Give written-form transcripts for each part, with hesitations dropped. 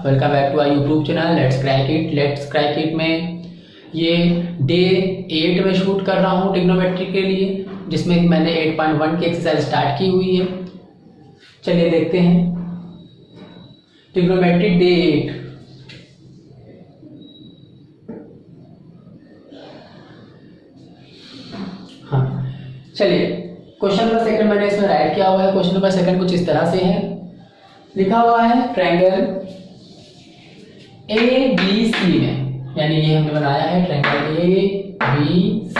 Welcome back to our YouTube channel let's crack it में ये day 8 में shoot कर रहा हूँ ट्रिग्नोमेट्री के लिए, जिसमें मैंने 8.1 की एक्सरसाइज स्टार्ट की हुई है। चलिए देखते हैं ट्रिग्नोमेट्री डे 8। हाँ चलिए, क्वेश्चन नंबर सेकंड मैंने इसमें राइट किया हुआ है। क्वेश्चन नंबर सेकंड कुछ इस तरह से है, लिखा हुआ है ट्रायंगल ABC में, यानी ये हमने बनाया है ट्रायंगल ABC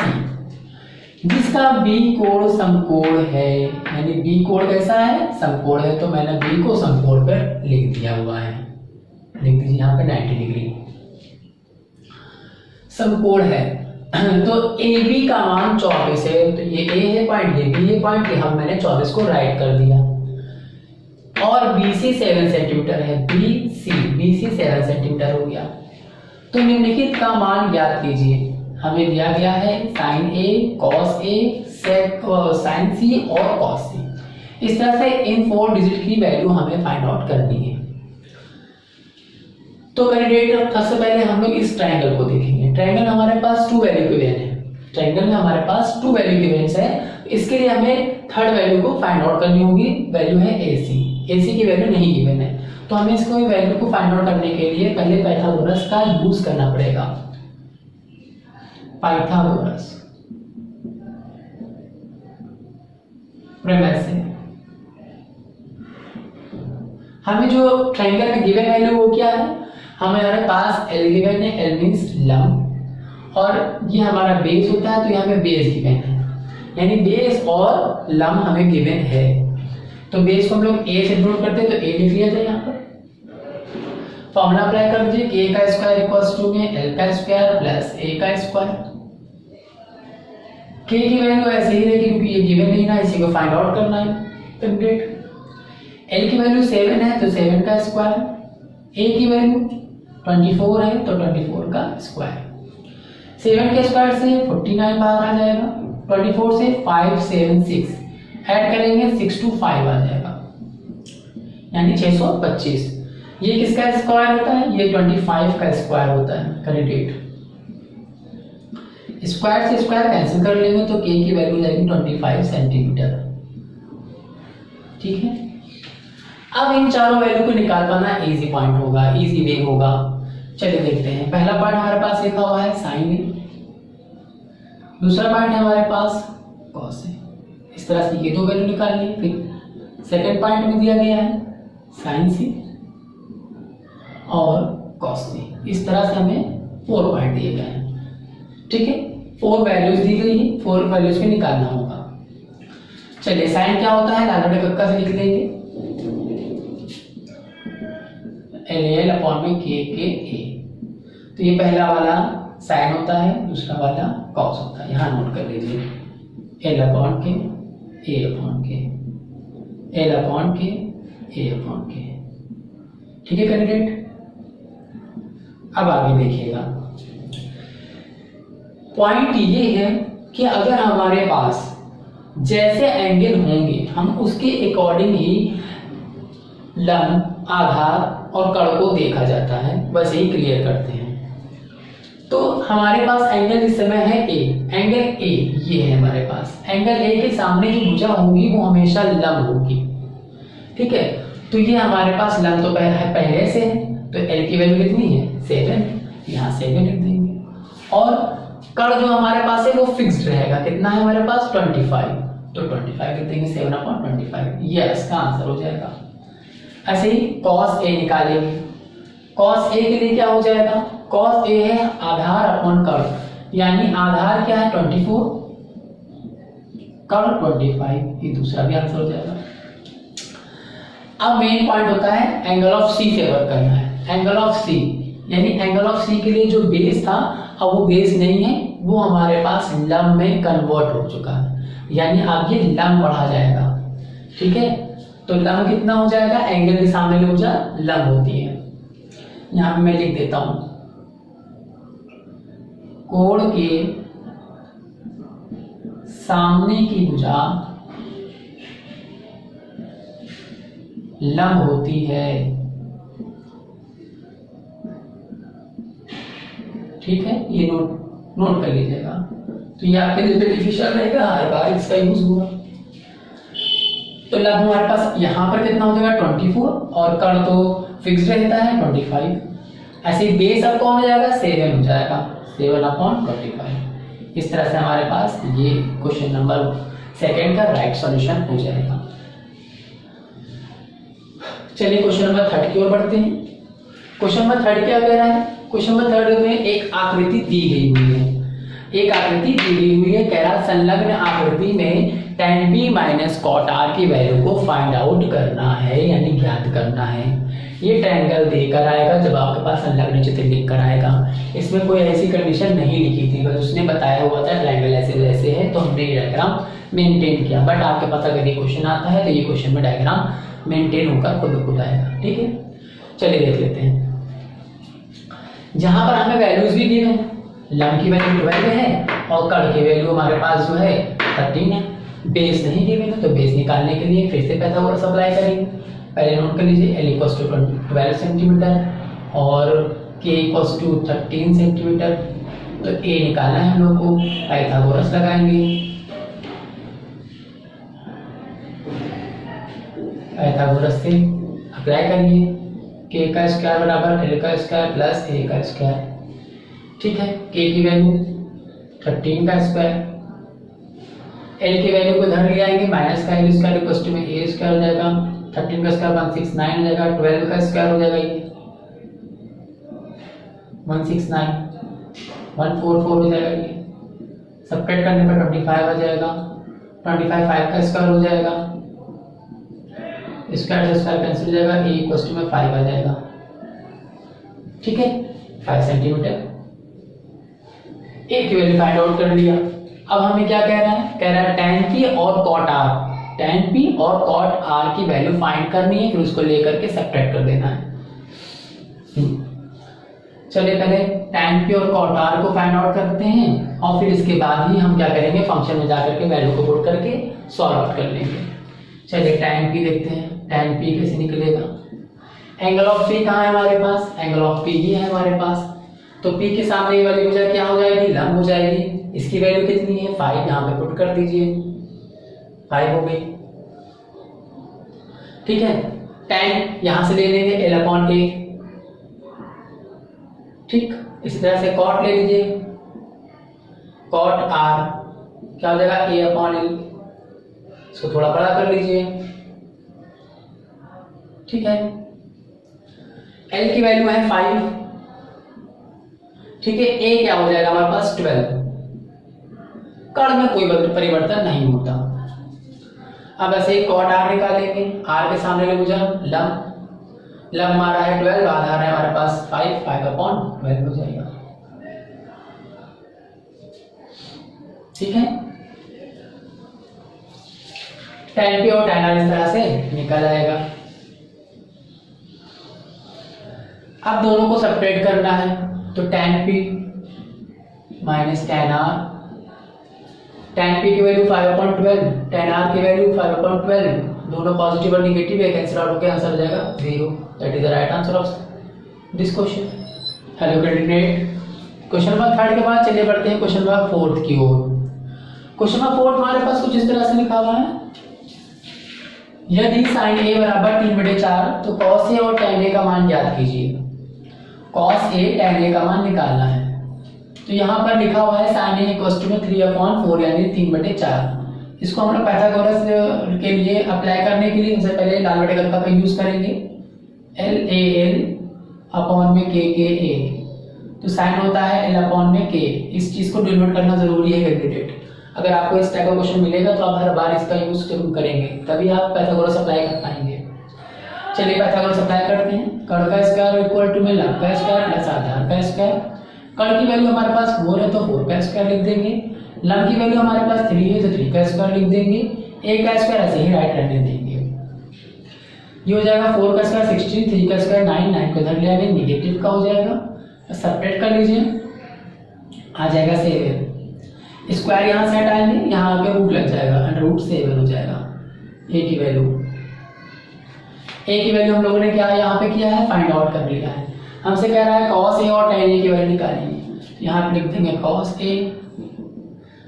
जिसका बी कोण समकोण है, यानी बी कोण कैसा है, समकोण है। तो मैंने बी को समकोण पर लिख दिया हुआ है, लिख दीजिए यहाँ पे 90 डिग्री समकोण है। तो AB का मान 24 है, तो ये A है पॉइंट, ये B है पॉइंट, यहाँ मैंने 24 को राइट कर दिया। और BC 7 सेंटीमीटर है, BC 7 सेंटीमीटर हो गया। तो निम्नलिखित का मान ज्ञात कीजिए। हमें दिया गया है sin A, cos A, sin C और cos C। इस तरह से इन 4 डिजिट की वैल्यू हमें फाइंड आउट करनी है। तो कैंडिडेट सबसे पहले हम लोग इस ट्रायंगल को देखेंगे। ट्रायंगल हमारे पास 2 वैल्यू गिवन है, ट्रायंगल में हमारे पास 2 वैल्यू गिवन है। इसके लिए हमें थर्ड वैल्यू को फाइंड आउट करनी होगी, वैल्यू है AC की वैल्यू नहीं गिवन है। तो हमें इसको वैल्यू को फाइंड आउट करने के लिए पहले पाइथागोरस का यूज करना पड़ेगा। पाइथागोरस प्रमेय से हमें जो ट्रायंगल में गिवन वैल्यू वो क्या है, हमारे पास L गिवन है, L मींस लंब, और ये हमारा बेस होता है, तो यहाँ पे बेस गिवन है, यानी बेस और लंब हमें गिवन है। तो बेस को हम लोग A से डिनोट करते हैं, तो A लिख लिया जाए। यहाँ पर फॉर्मूला अप्लाई कर दीजिए, K का स्क्वायर इक्वल्स टू में L का स्क्वायर प्लस A का स्क्वायर। K की वैल्यू ऐसे ही रहेगी क्योंकि ये गिवन नहीं ना, इसी को फाइंड आउट करना है कंप्लीट। L की वैल्यू 7 है, तो 7 का स्क्वायर। A की वैल्यू 24 है, तो 24 का स्क्वायर। 7 के स्क्वायर से 49 बाहर आ जाएगा, 24 से 5 7 6 ऐड करेंगे 6 to 5 आ जाएगा, यानी 625। ये किसका स्क्वायर होता है, ये 25 का स्क्वायर होता है कैंडिडेट। स्क्वायर से स्क्वायर कैंसिल कर लेंगे तो K की वैल्यू जाएगी 25 सेंटीमीटर। ठीक है, अब इन चारों वैल्यू को निकाल पाना इजी पॉइंट होगा, इजी वे होगा। चलिए देखते हैं। पहला पार्ट हमारे पास लिखा हुआ है sin A, दूसरा पार्ट है हमारे पास cos A। इस तरह से ये 2 वैल्यू निकाल लिए। फिर सेकंड पार्ट में दिया गया है sin C और cos C। इस तरह से हमें 4 पॉइंट दिए गए हैं। ठीक है, 4 वैल्यूज दी गई है, 4 वैल्यूज को निकालना होगा। चलिए साइन क्या होता है, लाल कक्का से लिख लेंगे, LL अपॉन में KA। तो ये पहला वाला साइन होता है, दूसरा वाला कॉस होता है। यहाँ नोट कर लीजिए, L अपॉन के A अपॉन के, L अपॉन के A अपॉन के। ठीक है कैंडिडेट, अब आगे देखिएगा। पॉइंट ये है कि अगर हमारे पास जैसे एंगल होंगे हम उसके अकॉर्डिंग ही लंब, आधार और कर्ण को देखा जाता है, वैसे ही क्लियर करते हैं। तो हमारे पास एंगल इस समय है A, एंगल A ये है हमारे पास। एंगल A के सामने जो भुजा होगी वो हमेशा लंब होगी। ठीक है, तो ये हमारे पास लंब तो पहले से है, तो L की वैल्यू कितनी है 7, यहाँ 7 लिख देंगे। और कर्ण जो हमारे पास है वो फिक्स्ड रहेगा, कितना है हमारे पास 25, तो 25 लिख देंगे, 7/25। ये इसका आंसर हो जाएगा। ऐसे ही cos A निकालेंगे। cos A के लिए क्या हो जाएगा, cos A है आधार अपॉन कर्ण, यानी आधार क्या है 24, कर्ण 25, ये दूसरा भी आंसर हो जाएगा। अब मेन पॉइंट होता है एंगल ऑफ C फेवर करना है। एंगल ऑफ C यानी एंगल ऑफ C के लिए जो बेस था अब वो बेस नहीं है, वो हमारे पास लंब में कन्वर्ट हो चुका है, यानी अब ये लंब बढ़ा जाएगा। ठीक है, तो लंब कितना हो जाएगा, एंगल के सामने भुजा लंब होती है। यहां पे मैं लिख देता हूं, कोण के सामने की भुजा लंब होती है, ठीक है, ये नोट कर लीजिएगा। तो ये आपके लिए बेनिफिशियल रहेगा, हर बार इसका यूज होगा। तो लब हमारे पास यहाँ पर कितना हो जाएगा 24 और कर्ण तो फिक्स रहता है 25। ऐसे बेस अब कौन हो जाएगा 7 हो जाएगा, 7/25। इस तरह से हमारे पास ये क्वेश्चन नंबर 2 का राइट सॉल्यूशन हो जाएगा। चलिए क्वेश्चन नंबर 3 की ओर बढ़ते हैं। क्वेश्चन नंबर 3 क्या कह रहा है? क्वेश्चन नंबर 3 में एक आकृति दी गई हुई है, एक आकृति दी गई हुई है। कह रहा संलग्न आकृति में tan b minus cot r की वैल्यू को फाइंड आउट करना है, यानी ज्ञात करना है। ये ट्रायंगल देकर आएगा जब आपके पास संलग्न चित्र लिख कर आएगा। इसमें कोई ऐसी कंडीशन नहीं लिखी थी, बस उसने बताया हुआ था ट्रायंगल ऐसे जैसे है, तो हमने ये डायग्राम मेंटेन किया। बट आपके पास अगर ये क्वेश्चन आता है तो ये क्वेश्चन में डायग्राम मेंटेन होकर खुद खुद आएगा। ठीक है, चलिए देख लेते हैं। जहां पर हमें वैल्यूज भी दी है, लंब की वैल्यू 12 है और कर्ण की वैल्यू हमारे पास जो है 13 है। बेस नहीं दी हुई तो बेस निकालने के लिए फिर से पाइथागोरस अप्लाई करेंगे। पहले नोट कर लीजिए L इक्वल्स टू 12 सेंटीमीटर और K इक्वल्स टू 13 सेंटीमीटर। तो A निकालना है हम लोग को, पाइथागोरस लगाएंगे। पाइथागोरस से अप्लाई करिए, K का स्क्वायर बराबर L का स्क्वायर प्लस A का स्क्वायर। ठीक है, K की वैल्यू 13 का स्क्वायर, L की वैल्यू को धर ले आएंगे, माइनस का L स्क्वायर इक्वल टू में A स्क्वायर हो जाएगा, 13 का स्क्वायर 169 हो जाएगा, 12 का स्क्वायर हो जाएगा ये 169, 144 हो जाएगा ये। सब्ट्रैक्ट करने पर 25 आ जाएगा, 25 5 का स्क्वायर हो जाएगा, स्क्वायर से स्क्वायर कैंसिल हो जाएगा, A इक्वल टू में 5 आ जाएगा। ठीक है, 5 सेंटीमीटर। A की वैल्यू फाइंड आउट कर लिया। अब हमें क्या कह रहा है? कह रहा है tan p और cot r, tan p और cot r की वैल्यू फाइंड करनी है, फिर उसको लेकर के सब्ट्रैक्ट कर देना है। चलिए पहले tan p और cot r को फाइंड आउट करते हैं और फिर इसके बाद ही हम क्या करेंगे, फंक्शन में जाकर के वैल्यू को पुट करके सॉल्व आउट कर लेंगे। चलिए tan p देखते हैं, tan p कैसे निकलेगा। एंगल ऑफ p कहाँ है हमारे पास? एंगल ऑफ p ये है हमारे पास। तो p के सामने ये वाली भुजा क्या हो जाएगी? लंब हो जाएगी। इसकी वैल्यू कितनी है? 5, यहाँ पे पुट कर दीजिए, 5 हो गई। ठीक है, tan यहां से ले लेंगे L/A। ठीक, इसी तरह से cot ले लीजिए, cot r क्या हो जाएगा? A/L। इसको थोड़ा बड़ा कर लीजिए। ठीक है, L की वैल्यू है 5। ठीक है, A क्या हो जाएगा हमारे पास? 12। कर्ण में कोई परिवर्तन नहीं होता। अब ऐसे ही cot r निकालेंगे, r के सामने भुजा लंब हमारा है 12, आधार है हमारे पास 5, 5/12 हो जाएगा। ठीक है, tan p और tan r इस तरह से निकल आएगा। अब दोनों को सेपरेट करना है, तो tan p minus tan r, tan p की वैल्यू 5/12, tan r की वैल्यू 5/12, दोनों पॉजिटिव और नेगेटिव है, कैंसिल आउट होकर आंसर आ जाएगा 0। That is the right answer of this question. Hello candidate, question number 3 के बाद चलिए बढ़ते हैं क्वेश्चन नंबर 4 की ओर। क्वेश्चन नंबर 4 हमारे पास कुछ इस तरह से लिखा हुआ है, यदि sin a बराबर 3/4 तो cos a और tan a का मान ज्ञात कीजिए। cos a tan a का मान निकालना है। तो यहाँ पर लिखा हुआ है sin a इक्वल टू में 3/4 यानी 3/4। इसको हम लोग पाइथागोरस के लिए अप्लाई करने के लिए सबसे पहले लाल बटे गलका का यूज करेंगे, L/A/L में K/A। तो साइन होता है L/K। इस चीज को डिनोट करना जरूरी है कैंडिडेट। अगर आपको इस टाइप का क्वेश्चन मिलेगा तो आप हर बार इसका यूज जरूर करेंगे, तभी आप पाइथागोरस अप्लाई कर पाएंगे। चलिए पाइथागोरस अप्लाई करते हैं। कर्ण का स्क्वायर इक्वल टू में लंब का स्क्वायर प्लस आधार का स्क्वायर। कर्ण की वैल्यू हमारे पास 4 है तो 4 का स्क्वायर लिख देंगे, लंब की वैल्यू हमारे पास 3 है तो 3 का स्क्वायर लिख देंगे, a का स्क्वायर ऐसे ही राइट रहने देंगे। ये हो जाएगा 4 का स्क्वायर 16, 3 का स्क्वायर 9, 9 को इधर ले आएंगे, नेगेटिव का हो जाएगा, सेपरेट कर लीजिए, आ जाएगा 7। स्क्वायर यहाँ से हटाएंगे, यहाँ आके रूट लग जाएगा, √7 हो जाएगा। a की वैल्यू हम लोगों ने क्या यहाँ पे किया है, फाइंड आउट कर लिया है। हमसे कह रहा है cos a और tan a की वैल्यू निकालेंगे। यहाँ पे लिख देंगे cos A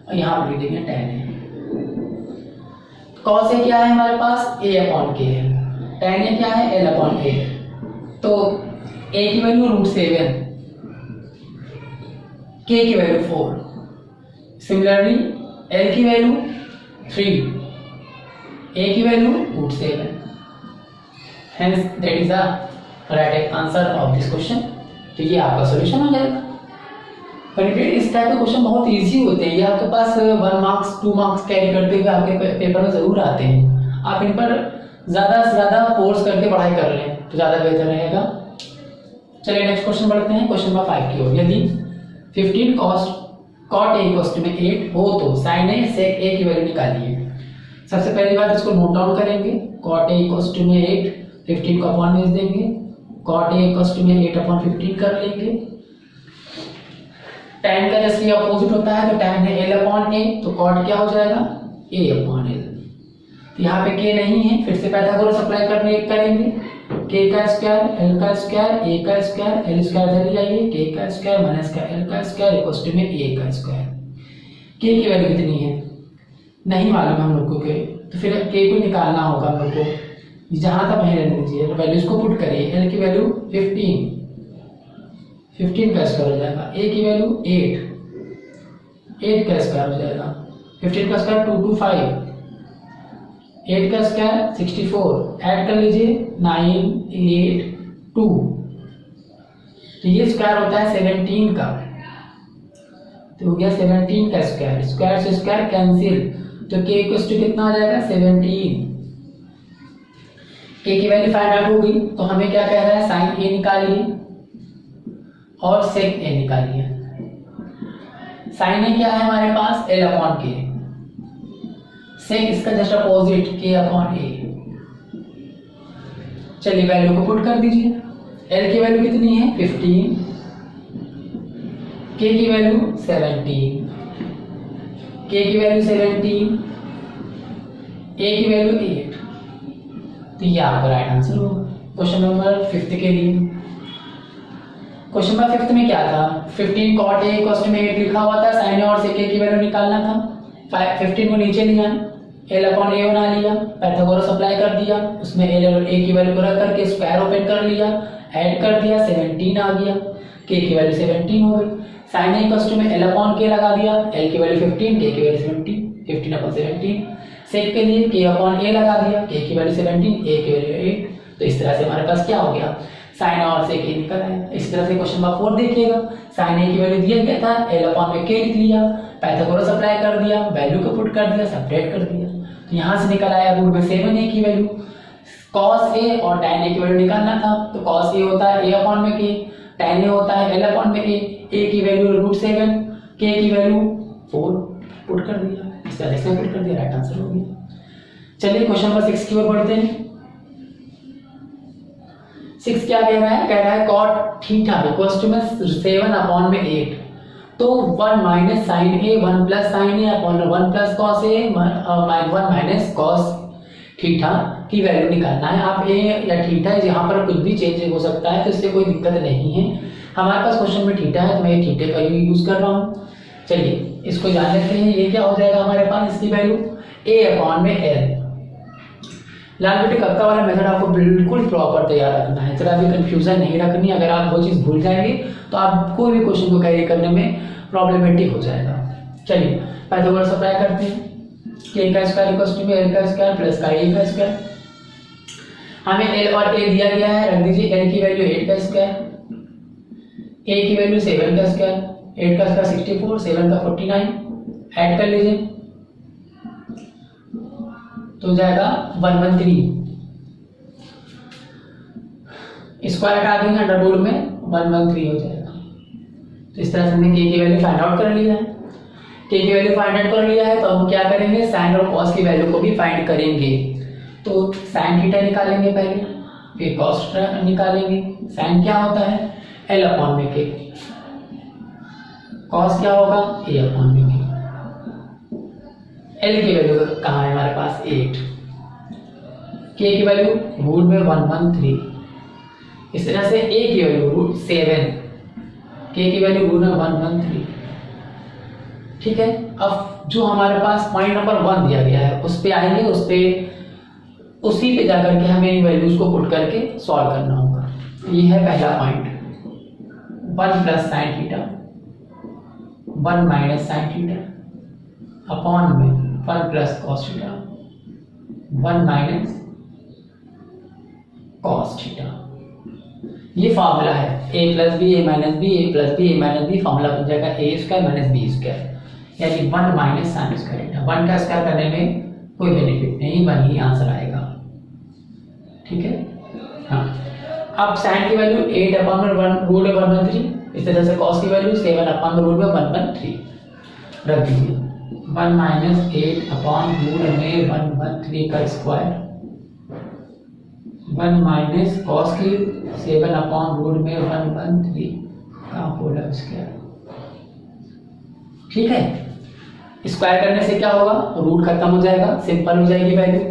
और यहाँ पे लिख देंगे tan A। cos A क्या है हमारे पास, A अपॉन K है। tan A क्या है, L अपॉन A। तो A की वैल्यू √7, K की वैल्यू 4, सिमिलरली L की वैल्यू 3, A की value √7। Hence that is the right answer of this question। तो ये आपका सॉल्यूशन हो जाएगा। इस टाइप के क्वेश्चन बहुत इजी होते हैं, ये आपके पास 1 मार्क्स 2 मार्क्स कैरी करते हुए आपके पेपर में जरूर आते हैं। आप इन पर ज़्यादा से ज़्यादा फोर्स करके पढ़ाई कर लें तो ज़्यादा बेहतर रहेगा। चलिए नेक्स्ट क्वेश्चन बढ़ते हैं, क्वेश्चन नंबर 5 की ओर। यदि 15 cot A = 8 हो तो sin A sec A की वैल्यू निकालिए। सबसे पहली बात इसको नोट डाउन करेंगे। cot A = 8, 15 को अपॉन में देंगे, cot A = 8/15 कर लेंगे। tan का जैसे अपोजिट होता है तो tan है L अपॉन A, तो cot क्या हो जाएगा, A अपॉन L। तो यहाँ पे k नहीं है, फिर से पाइथागोरस अप्लाई करेंगे। k का स्क्वायर, L का स्क्वायर, A का स्क्वायर, L स्क्वायर इधर ले आइए, k का स्क्वायर माइनस का L का स्क्वायर इक्वल्स टू में A का स्क्वायर। k की वैल्यू कितनी है नहीं मालूम हम लोग को, तो फिर k को निकालना होगा हम लोग को। जहां तक वहीं रहने दीजिए, वैल्यूज को पुट करिए। L की वैल्यू 15 का स्क्वायर हो जाएगा, A की वैल्यू 8 का स्क्वायर हो जाएगा, 15 का स्क्वायर 225, 8 का स्क्वायर 64, ऐड कर लीजिए 9 8 2, तो ये स्क्वायर होता है 17 का, तो हो गया 17 का स्क्वायर, स्क्वायर से स्क्वायर कैंसिल, तो k इक्वल्स टू कितना आ जाएगा 17। k की वैल्यू फाइंड आउट होगी तो हमें क्या कह रहा है, sin A निकालिए और sec A निकालिए। sin A क्या है हमारे पास, L अपॉन K, sec इसका just opposite K upon A। चलिए वैल्यू को पुट कर दीजिए। L की वैल्यू कितनी है 15, K की वैल्यू 17, K की वैल्यू 17, A की वैल्यू 8, तो ये आपका राइट आंसर होगा क्वेश्चन नंबर 5 के लिए। क्वेश्चन नंबर 5 में क्या था, 15 cot A = 8 लिखा हुआ था, sin A और sec A की वैल्यू निकालना था। 15 को नीचे लिया, L अपॉन A बना लिया, पाइथागोरस अप्लाई कर दिया, उसमें L और A की वैल्यू को रख करके स्क्वायर ओपन कर लिया, ऐड कर दिया, 17 आ गया, K की वैल्यू 17 हो गई। sin A = में L अपॉन K लगा दिया, L की वैल्यू 15, K की वैल्यू 17, 15/17। sec के लिए K अपॉन A लगा दिया, K की वैल्यू 17, A की वैल्यू 8, तो इस तरह से हमारे पास क्या हो गया, sin और sec A निकल आया। इस तरह से क्वेश्चन नंबर 4 देखिएगा, sin A की वैल्यू दिया गया था, L अपॉन में K लिख लिया, पाइथागोरस अप्लाई कर दिया, वैल्यू को पुट कर दिया, सब्ट्रैक्ट कर दिया, तो यहाँ से निकल आया √7A की वैल्यू। cos A और tan A की वैल्यू निकालना था, तो cos A होता है A अपॉन में K, tan A होता है L अपॉन में A की वैल्यू √7, K की वैल्यू 4 पुट कर दिया, इस तरह से पुट कर दिया, राइट आंसर हो गया। चलिए क्वेश्चन नंबर 6 की ओर बढ़ते हैं। 6 क्या कह रहा है, कह रहा है cot थीटा इक्वल्स टू में 7 अपॉन में 8, तो 1 minus sin A 1 plus sin A upon 1 plus cos A 1 minus cos theta की वैल्यू निकालना है। आप A या थीटा यहाँ पर कुछ भी चेंज हो सकता है, तो इससे कोई दिक्कत नहीं है। हमारे पास क्वेश्चन में थीटा है तो मैं थीटे का यूज कर रहा हूँ। चलिए इसको जान लेते हैं, ये क्या हो जाएगा हमारे पास, इसकी वैल्यू A अपॉन में L। लाल बेटे कक्का वाला मेथड आपको बिल्कुल प्रॉपर तैयार रखना है, जरा भी कंफ्यूजन नहीं रखनी। अगर आप वो चीज़ भूल जाएंगे तो आप कोई भी क्वेश्चन को कैरी करने में प्रॉब्लमेटिक हो जाएगा। चलिए पाइथागोरस अप्लाई करते हैं, k का स्क्वायर इक्वल्स टू L का स्क्वायर प्लस का A का स्क्वायर। हमें L और A दिया गया है, रख दीजिए L की वैल्यू 8 का स्क्वायर, A की वैल्यू 7 का स्क्वायर, 8 का स्क्वायर 64, 7 का 49, ऐड कर लीजिए तो हो जाएगा 113, स्क्वायर हटा देंगे अंडर रूट में 113 हो जाएगा। तो इस तरह से हमने k की वैल्यू फाइंड आउट कर लिया है। k की वैल्यू फाइंड आउट कर लिया है तो हम क्या करेंगे, sin और cos की वैल्यू को भी फाइंड करेंगे। तो sin थीटा निकालेंगे पहले, फिर cos निकालेंगे। sin क्या होता है L अपॉन में k, cos क्या होगा A अपॉन में k। L की वैल्यू कहाँ है हमारे पास 8, k की वैल्यू रूट में 113, इस तरह से A की वैल्यू √7, के की वैल्यू गुना 113। ठीक है, अब जो हमारे पास पॉइंट नंबर 1 दिया गया है उस पे आएंगे, उसी पे जाकर के हमें इन वैल्यूज को पुट करके सॉल्व करना होगा। ये है पहला point, 1 plus sine theta 1 minus sine theta upon में 1 plus cos theta 1 minus cos theta. ये फॉर्मूला है a plus B A minus B, A plus B A minus B, formula बन जाएगा A square minus B square, यानी 1 minus sine square theta. 1 का square करने में कोई बेनिफिट नहीं, 1 ही आंसर आएगा। ठीक है, हाँ। अब साइन की वैल्यू 8 अपॉन में 1 रूट 113, इस तरह से कॉस की वैल्यू 7 अपॉन में रूट में 113 रख दीजिए। 1 माइनस 8 अपॉन रूट में 113 का स्क्वायर, 1 माइनस कॉस की 7 अपॉन रूट में 113 का होल स्क्वायर। ठीक है, स्क्वायर करने से क्या होगा, रूट खत्म हो जाएगा, सिंपल हो जाएगी वैल्यू।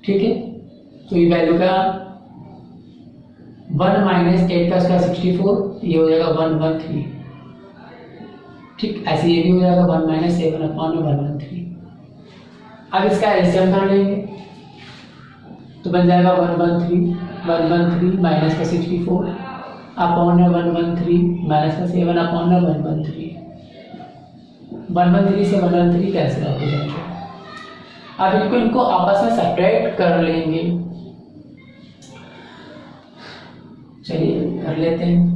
ठीक है, तो ये वैल्यू का 1 माइनस 8 का स्क्वायर 64, ये हो जाएगा 113। ठीक, ऐसे ये भी हो जाएगा 1 माइनस 7 अपॉन में 113। अब इसका एलसीएम कर लेंगे तो बन जाएगा 113 माइनस का 64 अपॉन में 113 माइनस का 7 अपॉन में 113। 113 से 113 कैंसिल आउट हो जाएगा। अब इनको आपस में सेपरेट कर लेंगे। चलिए कर लेते हैं।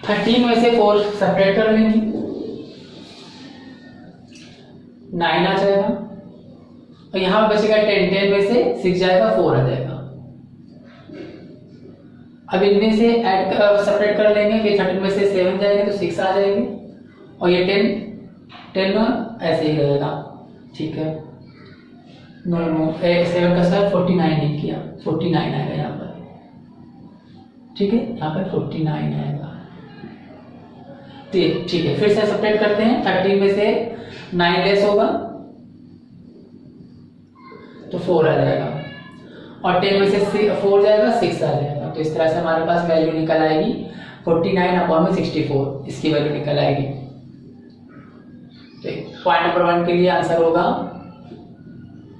13 में से 4 सेपरेट कर लेंगे, 9 आ जाएगा और यहां बचेगा 10 में से 6 जाएगा, 4 आ जाएगा। अब इनमें से ऐड सेपरेट कर लेंगे, फिर 13 में से 7 जाएंगे तो 6 आ जाएंगे और ये 10 में ऐसे ही रहेगा। ठीक है, 7 का स्क्वायर 49 नहीं किया, 49 आएगा यहाँ पर। ठीक है, यहाँ पर 49 आएगा। ठीक है, फिर से सेपरेट करते हैं। 13 में से 9 लेस होगा तो 4 आ जाएगा और 10 में से 4 जाएगा, 6 आ जाएगा। तो इस तरह से हमारे पास वैल्यू निकल आएगी 49 अपॉन में 64, इसकी वैल्यू निकल आएगी। पॉइंट नंबर 1 के लिए आंसर होगा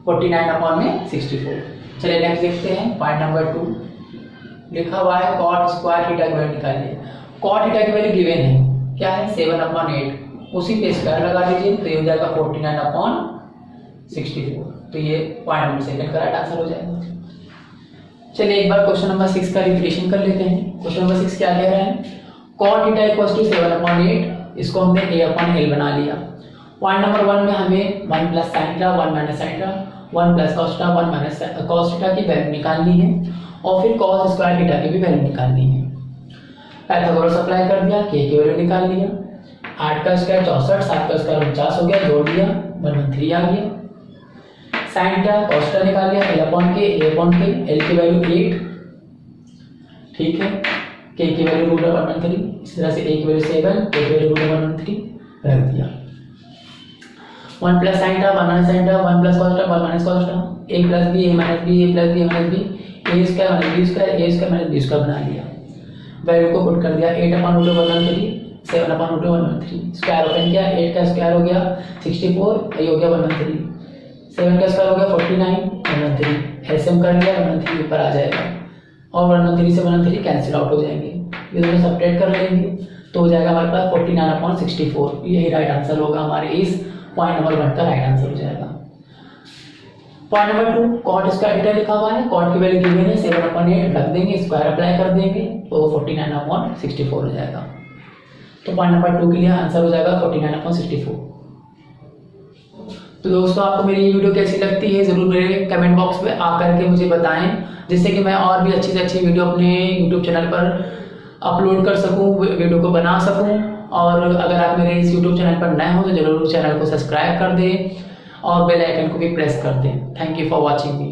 49 अपॉन में 64। चलिए नेक्स्ट देखते हैं। पॉइंट नंबर 2 लिखा हुआ है कॉट स्क्वायर थीटा की वैल्यू निकालिए। कॉट थीटा की वैल्यू गिवन है, क्या है 7 अपॉन 8, उसी पे स्क्वायर लगा दीजिए तो ये हो जाएगा 49 अपॉन 64। तो ये पॉइंट नंबर 2 का राइट आंसर हो जाएगा। चलिए एक बार क्वेश्चन नंबर 6 का रिपीटेशन कर लेते हैं। क्वेश्चन नंबर 6 क्या कह रहा है, cot theta equals to 7 upon 8, इसको हमने a अपॉन l बना लिया। पॉइंट नंबर 1 में हमें 1 plus sine theta 1 minus sine theta 1 plus cos theta 1 minus cos theta की वैल्यू निकालनी है और फिर कॉस स्क्वायर थीटा की भी वैल्यू निकालनी है। पाइथागोरस अप्लाई कर दिया, के की वैल्यू निकाल लिया। 8 का स्क्वायर 64, 7 का स्क्वायर 49 हो गया, जोड़ दिया 113 आ गया। साइन थीटा कॉस थीटा निकाल लिया, l अपॉन के a अपॉन के, l की वैल्यू 8। ठीक है, k की वैल्यू रूट 113, इस तरह से a की वैल्यू 7, k की वैल्यू रूट 113 रख दिया। 1 plus sine theta 1 minus sine theta 1 plus cos theta 1 minus cos theta, a plus b a minus b a plus b minus b, a square minus b square a square minus b square बना लिया। Value को put कर दिया 8 upon root 113 7 upon root 113, square open किया, 8 का square हो गया 64, ये हो गया 113, 7 का स्क्वायर हो गया 49, 113 एलसीएम कर लिया 113 ऊपर आ जाएगा और 113 से 113 कैंसिल आउट हो जाएंगे। ये दोनों सेपरेट कर लेंगे तो हो जाएगा हमारे पास 49 अपॉन 64। यही राइट आंसर होगा हमारे इस पॉइंट नंबर 1 का राइट आंसर हो जाएगा। Point number 2 cot square theta लिखा हुआ है, कॉट की वैल्यू गिवन है 7 अपॉन 8 रख देंगे, स्क्वायर अप्लाई कर देंगे तो 49 अपॉन 64 हो जाएगा। तो पॉइंट नंबर 2 के लिए आंसर हो जाएगा 49 अपॉन 64। तो दोस्तों आपको मेरी ये वीडियो कैसी लगती है जरूर मेरे कमेंट बॉक्स में आकर के मुझे बताएं, जिससे कि मैं और भी अच्छी से अच्छी वीडियो अपने यूट्यूब चैनल पर अपलोड कर सकूं, वीडियो को बना सकूं। और अगर आप मेरे इस यूट्यूब चैनल पर नए हो तो जरूर चैनल को सब्सक्राइब कर दें और बेल आइकन को भी प्रेस कर दें। Thank you for watching me.